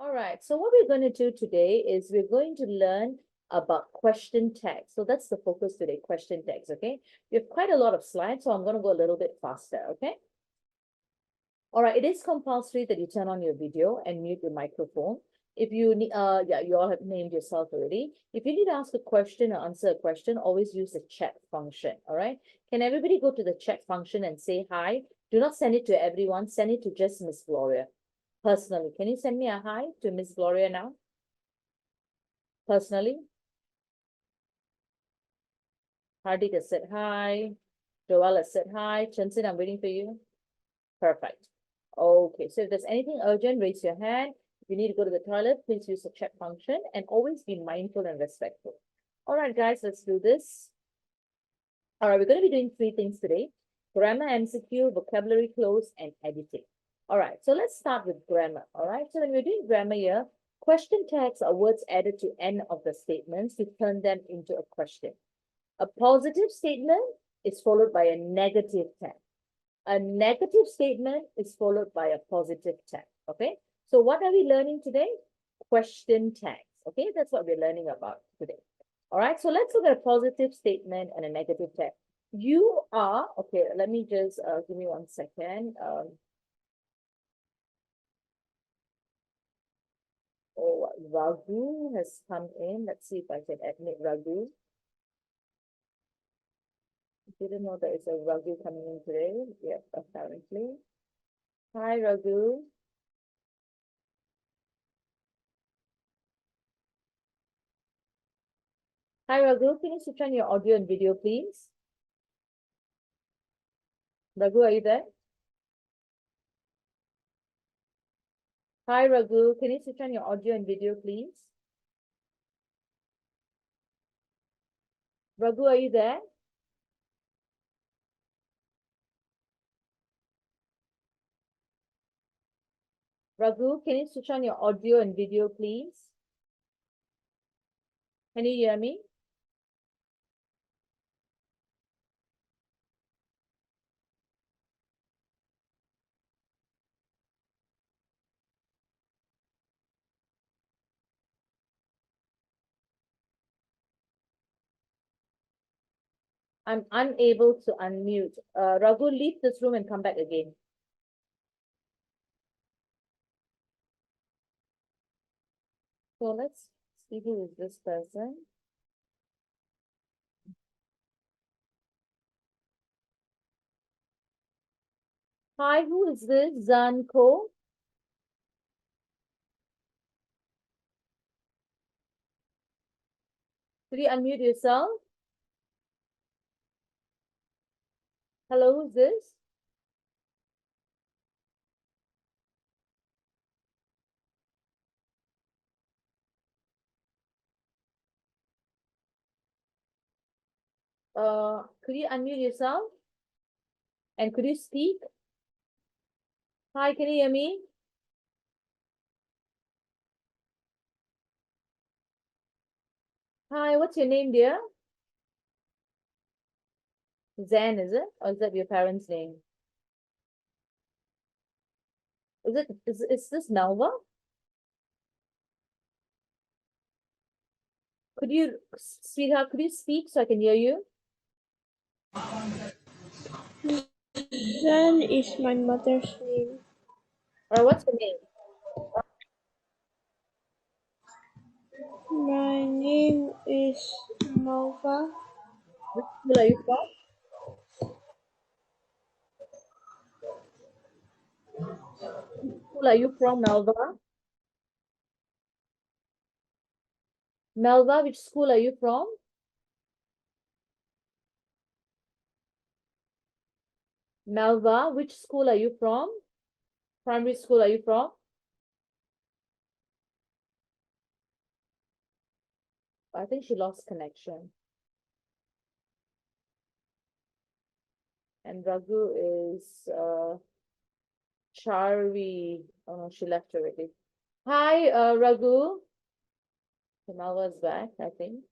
All right, so what we're going to do today is we're going to learn about question tags. So that's the focus today, question tags, okay? We have quite a lot of slides, so I'm going to go a little bit faster, okay? All right, it is compulsory that you turn on your video and mute your microphone. If you need, yeah, you all have named yourself already. If you need to ask a question or answer a question, always use the chat function, all right? Can everybody go to the chat function and say hi? Do not send it to everyone, send it to just Miss Gloria. Personally, can you send me a hi to Miss Gloria now? Personally? Hardik has said hi. Joel has said hi. Chensin, I'm waiting for you. Perfect. Okay, so if there's anything urgent, raise your hand. If you need to go to the toilet, please use the chat function and always be mindful and respectful. All right, guys, let's do this. All right, we're going to be doing 3 things today: grammar, MCQ, vocabulary cloze, and editing. All right, so let's start with grammar. All right, so when we're doing grammar here, question tags are words added to end of the statements to turn them into a question. A positive statement is followed by a negative tag. A negative statement is followed by a positive tag. Okay, so what are we learning today? Question tags. Okay, that's what we're learning about today. All right, so let's look at a positive statement and a negative tag. You are, okay, let me just give me 1 second. Oh, Raghu has come in. Let's see if I can admit Raghu. Didn't know there is a Raghu coming in today. Yep, apparently. Hi, Raghu. Hi, Raghu. Can you switch on your audio and video, please? Raghu, are you there? Hi, Raghu. Can you switch on your audio and video, please? Raghu, are you there? Raghu, can you switch on your audio and video, please? Can you hear me? I'm unable to unmute. Raghu, leave this room and come back again. So let's see who is this person. Hi, who is this? Zanko? Could you unmute yourself? Hello, who's this? Could you unmute yourself? And could you speak? Hi, can you hear me? Hi, what's your name, dear? Zan, is it? Or is that your parents' name? Is this Melva? Could you, sweetheart, could you speak so I can hear you? Zan is my mother's name. Or what's your name? My name is Nova. Which school are you from? Which school are you from, Melva? Melva, which school are you from? Melva, which school are you from? Primary school are you from? I think she lost connection. And Raghu is Charvi. Oh no, she left already. Hi, Raghu. Melva is back, I think.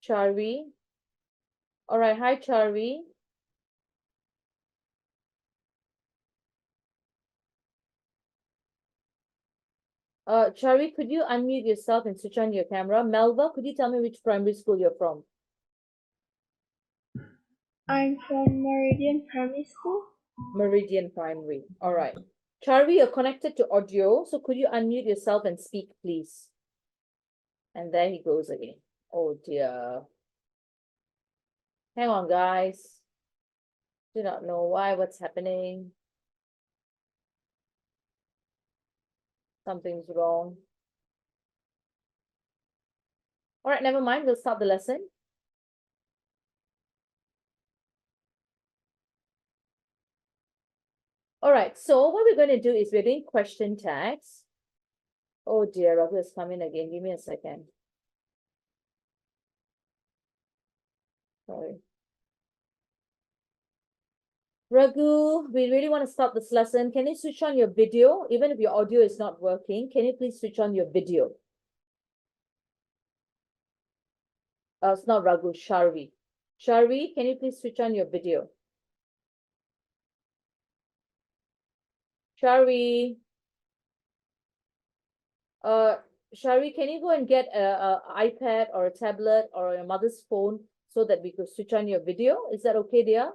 Charvi. All right, hi, Charvi. Chari, could you unmute yourself and switch on your camera? Melva, could you tell me which primary school you're from? I'm from Meridian Primary School. Meridian Primary. All right. Chari, you're connected to audio, so could you unmute yourself and speak, please? And there he goes again. Oh dear. Hang on, guys. Do not know why, what's happening. Something's wrong. All right, never mind. We'll start the lesson. All right, so what we're going to do is we're doing question tags. Oh dear, Raghu is coming again. Give me a second. Sorry. Raghu, we really want to start this lesson. Can you switch on your video? Even if your audio is not working, can you please switch on your video? It's not Raghu, Sharvi. Sharvi, can you please switch on your video? Sharvi. Shari, can you go and get a iPad or a tablet or your mother's phone so that we could switch on your video? Is that okay, dear?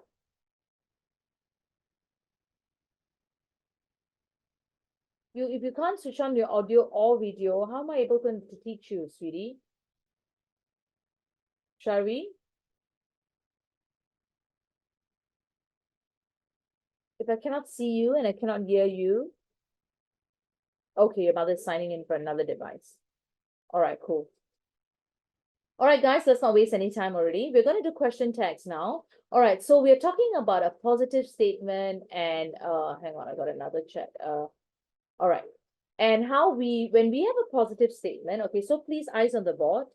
If you can't switch on your audio or video, how am I able to teach you, sweetie? Shari? If I cannot see you and I cannot hear you, okay, your mother's signing in for another device. All right, cool. All right, guys, let's not waste any time already. We're going to do question tags now. All right, so we're talking about a positive statement and hang on, I got another chat. All right. And how when we have a positive statement, okay, so please eyes on the board.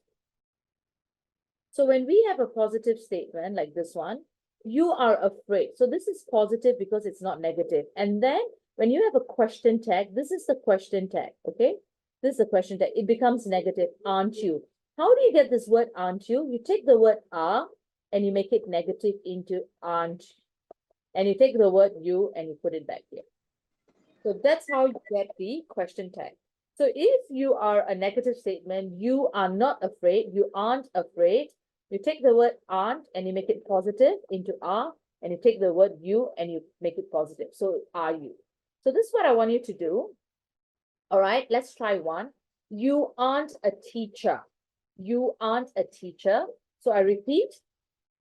So when we have a positive statement like this one, you are afraid. So this is positive because it's not negative. And then when you have a question tag, this is the question tag, okay? This is the question tag. It becomes negative, aren't you? How do you get this word, aren't you? You take the word are and you make it negative into aren't. And you take the word you and you put it back here. So that's how you get the question tag. So if you are a negative statement, you are not afraid, you aren't afraid, you take the word aren't and you make it positive into are, and you take the word you and you make it positive. So are you? So this is what I want you to do. All right, let's try one. You aren't a teacher. You aren't a teacher. So I repeat,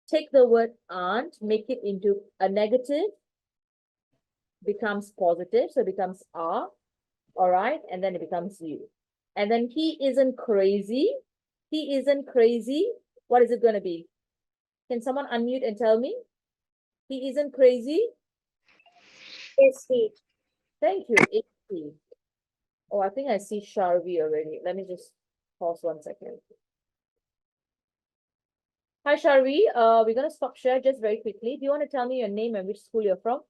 take the word aren't, make it into a negative, becomes positive, so it becomes are, all right, and then it becomes you. And then he isn't crazy. He isn't crazy. What is it going to be? Can someone unmute and tell me? He isn't crazy. Is he? Thank you. Is he? Oh, I think I see Sharvi already. Let me just pause 1 second. Hi, Sharvi. We're going to stop share just very quickly. Do you want to tell me your name and which school you're from?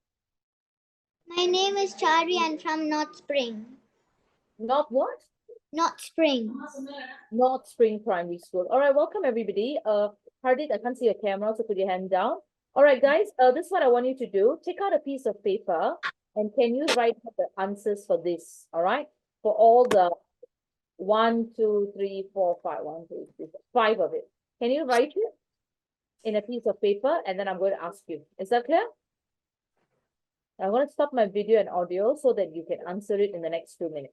My name is Chari and from North Spring. North what? North Spring. North Spring Primary School. All right, welcome everybody. Hardit, I can't see your camera, so put your hand down. All right, guys, this is what I want you to do. Take out a piece of paper and can you write the answers for this? All right, for all the 1, 2, 3, 4, 5, 1, 2, 3, 4, 5 of it. Can you write it in a piece of paper and then I'm going to ask you. Is that clear? I'm going to stop my video and audio so that you can answer it in the next 2 minutes.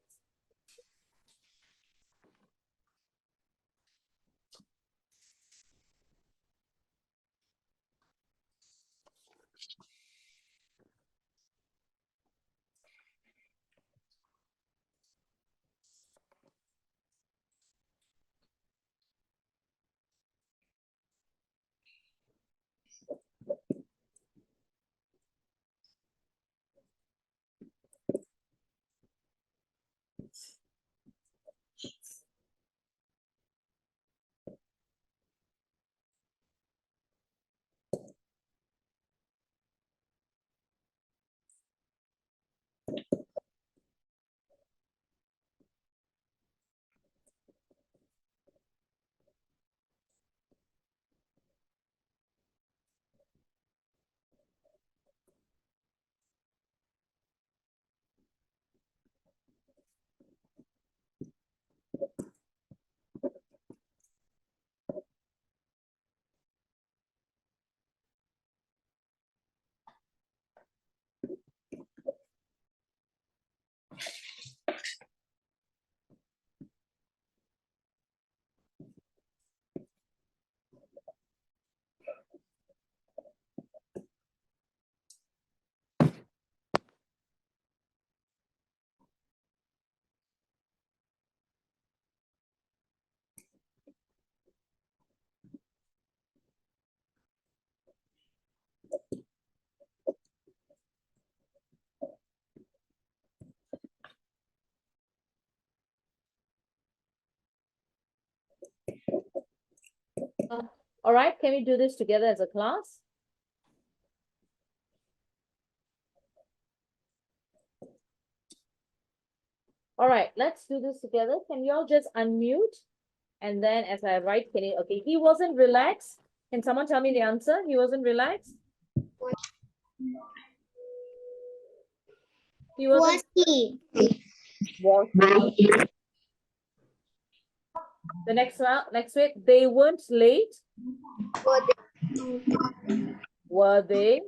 All right, can we do this together as a class? All right, let's do this together. Can you all just unmute? And then as I write, can you, okay, he wasn't relaxed. Can someone tell me the answer? He wasn't relaxed? He wasn't, Was he? was he? The next one, next week, they weren't late. Were they?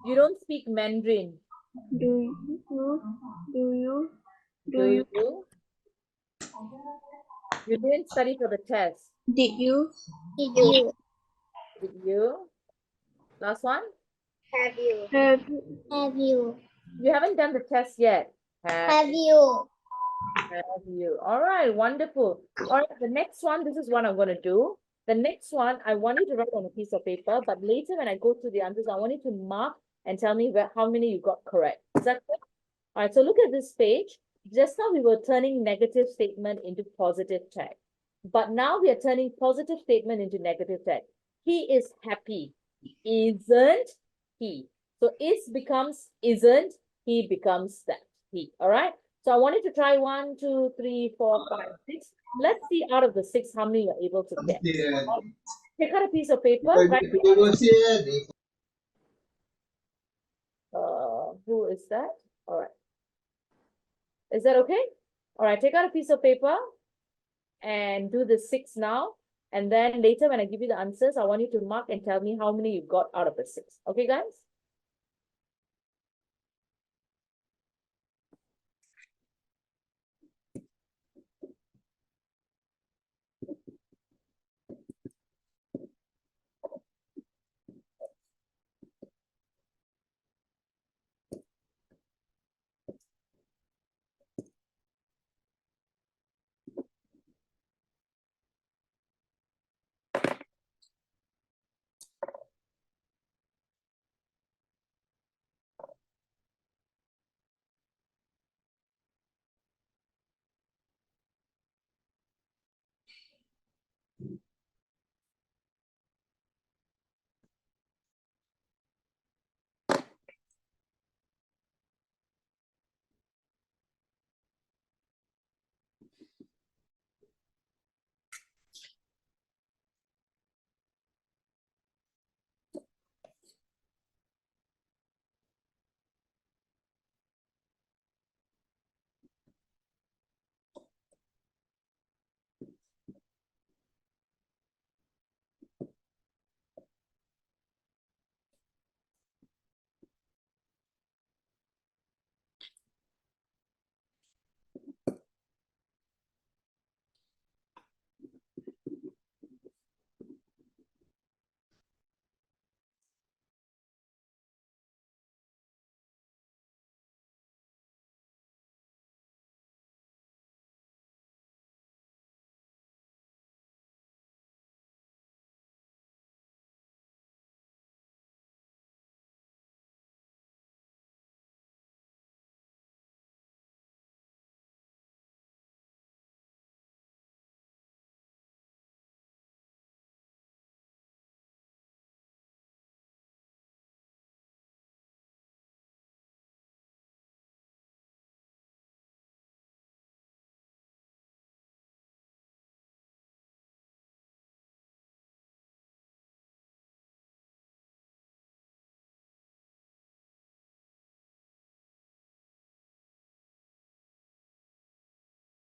You don't speak Mandarin. Do you? Do you? You didn't study for the test. Did you? Did you? Did you? Last one? Have you? Have Have you? You haven't done the test yet. Have you? Have you? All right, wonderful. All right, the next one, this is what I'm going to do. The next one, I want you to write on a piece of paper, but later when I go through the answers, I want you to mark and tell me how many you got correct. Is that good? All right, so look at this page. Just now we were turning negative statement into positive tag. But now we are turning positive statement into negative tag. He is happy. Isn't he? So is becomes isn't, he becomes that. He. All right. So I want you to try 1, 2, 3, 4, 5, 6. Let's see out of the 6 how many you're able to get. Take out a piece of paper. Write who is that? All right. Is that okay? All right, take out a piece of paper and do the 6 now. And then later when I give you the answers, I want you to mark and tell me how many you got out of the 6. Okay, guys?